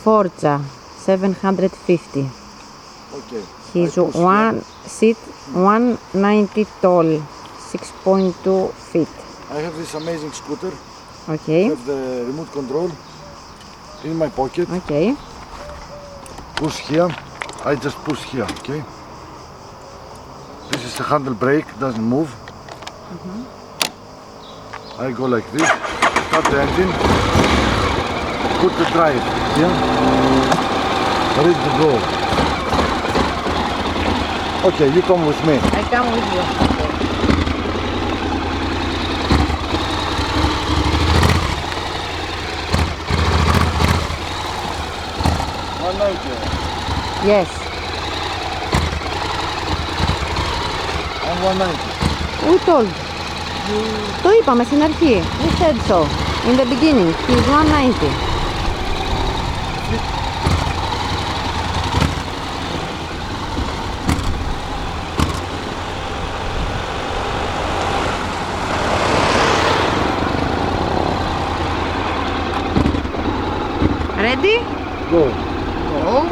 FORZA 750. Okay. He's one seat 190 tall, 6.2 feet. I have this amazing scooter. Okay. I have the remote control in my pocket. Okay. Push here. I just push here, okay? This is the handle brake, doesn't move. I go like this, start the engine, put the drive here, ready to go. Okay, you come with me. I come with you. Yes. I'm 190. We told. Το είπαμε στην αρχή. We said so. In the beginning. He's 190. Ready? Go. Go.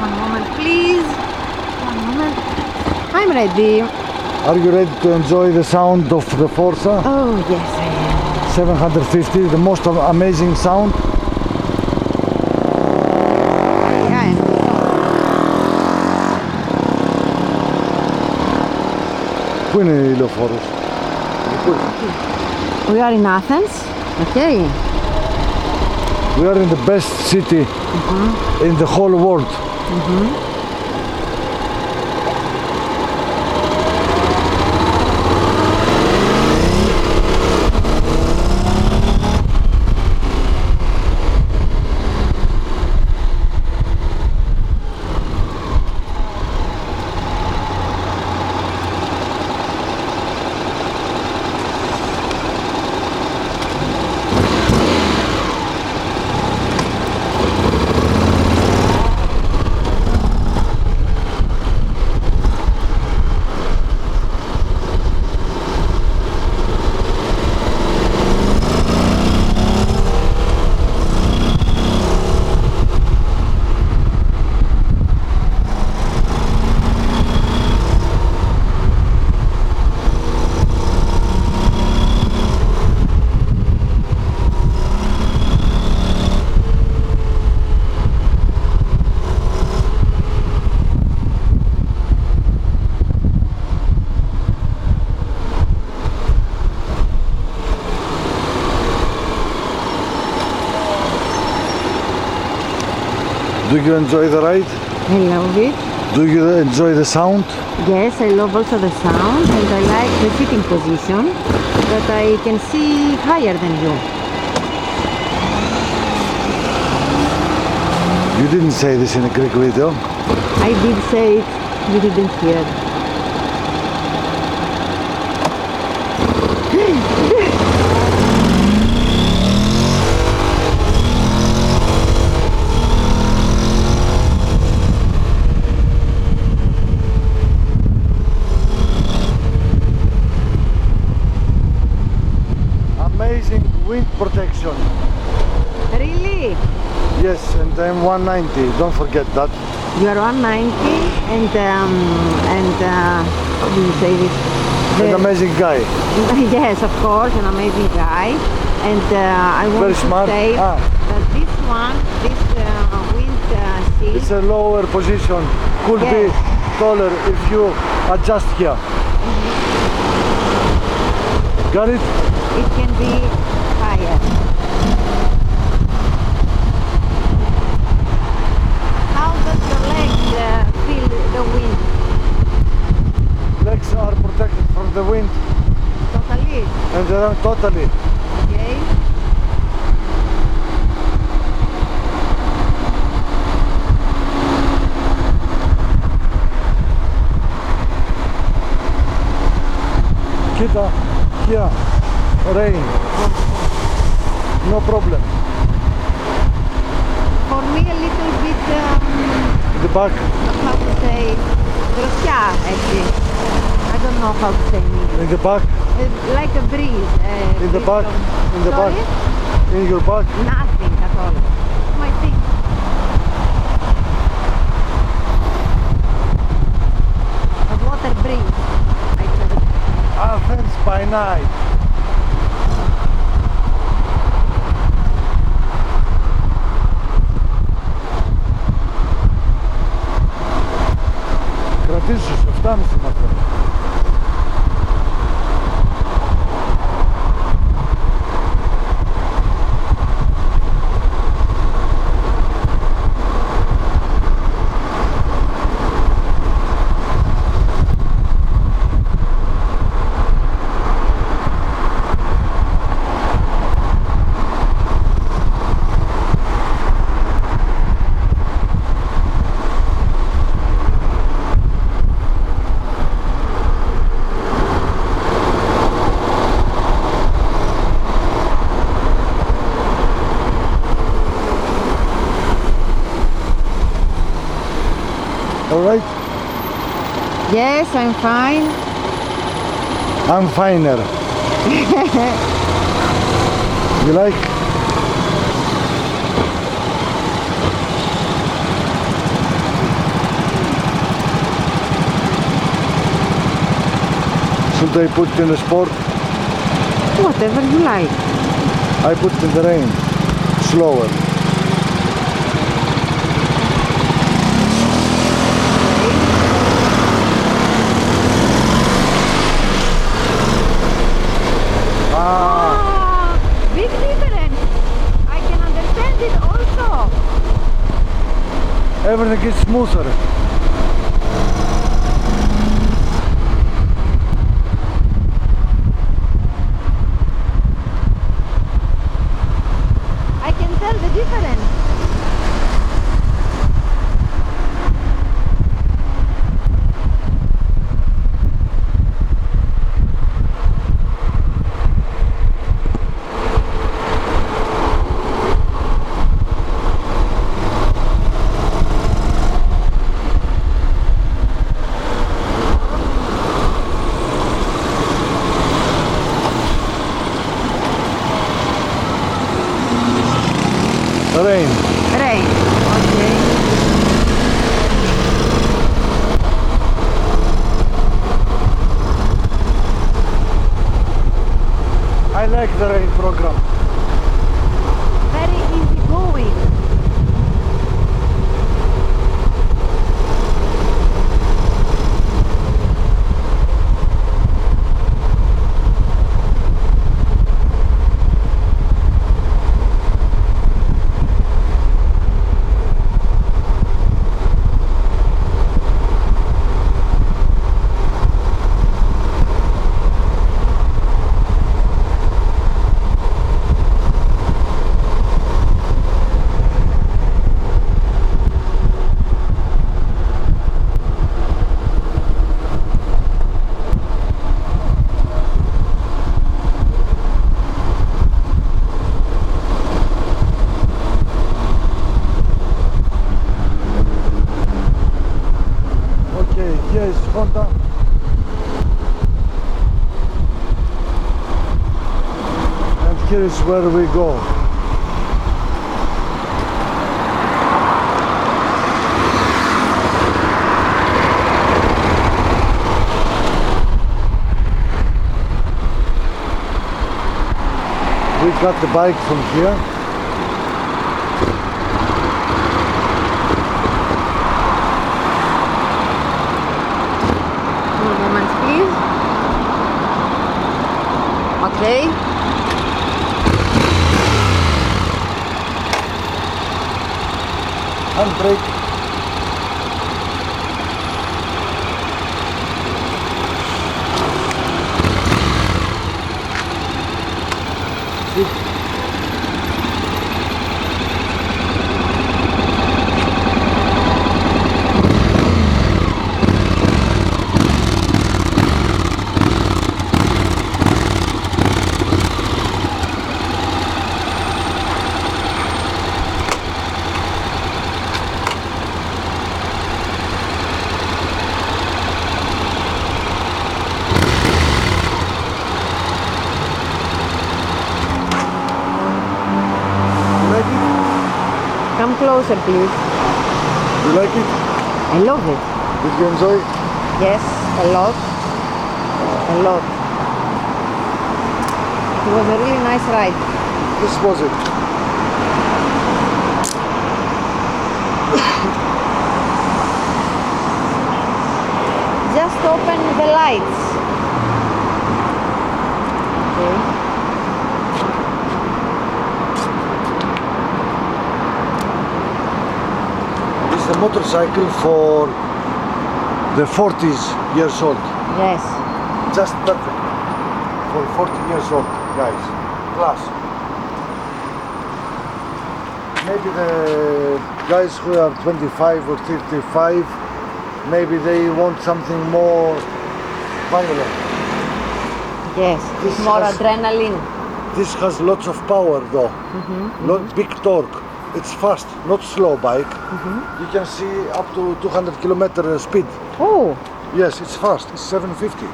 One moment, please. One moment. I'm ready. Are you ready to enjoy the sound of the FORZA? Oh, yes, I am. 750, the most amazing sound. Yeah. Πού είναι η λεωφόρος? We are in Athens. Okay. We are in the best city in the whole world. Do you enjoy the ride? I love it. Do you enjoy the sound? Yes, I love also the sound and I like the sitting position that I can see higher than you. You didn't say this in a Greek video. I did say it, you didn't hear. Amazing wind protection. Really? Yes, and I'm 190. Don't forget that. You are 190 and how do you say this? An amazing guy. Yes, of course, an amazing guy. And I want Very to smart. say that this one, this wind seat, It's a lower position. Could be Yes. taller if you adjust here. Got it? it can be higher. How does your legs feel the wind? Legs are protected from the wind Totally. and they are totally. Okay. Kita, here, rain. No problem. For me a little bit, The back, how to say, δροσιά, έτσι. I don't know how to say in English. in the back, Like a breeze. in the back, in the back, Sorry? in your back. Nothing at all. My feet. Athens by night. Κρατήσου σε 7,5 μαθαίνω. Alright? Yes, I'm fine. I'm finer. You like? Should I put it in the sport? Whatever you like. I put it in the rain. Slower. Big difference. I can understand it also. Everything is smoother. I can tell the difference. Rain. Rain. Okay. I like the rain program. Very easy going. Here is Honda. And here is where we go. We got the bike from here. Okay. Handbrake. Sit. Come closer, please. You like it? I love it. Did you enjoy? Yes, a lot. A lot. It was a really nice ride. This was it. Just open the lights. Okay. This is a motorcycle for the 40s years old. Yes. Just perfect for 40 years old guys. Class. Maybe the guys who are 25 or 35, maybe they want something more violent. Yes. This It's more has- adrenaline. This has lots of power though, big torque. It's fast, not slow bike. You can see up to 200 km speed. Oh, Yes, it's fast, it's 750.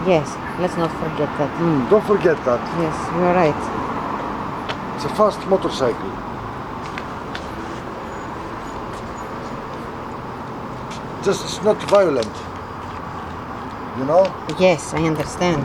yes. Let's not forget that. Don't forget that. Yes, you're right. It's a fast motorcycle. Just it's not violent. You know? Yes, I understand.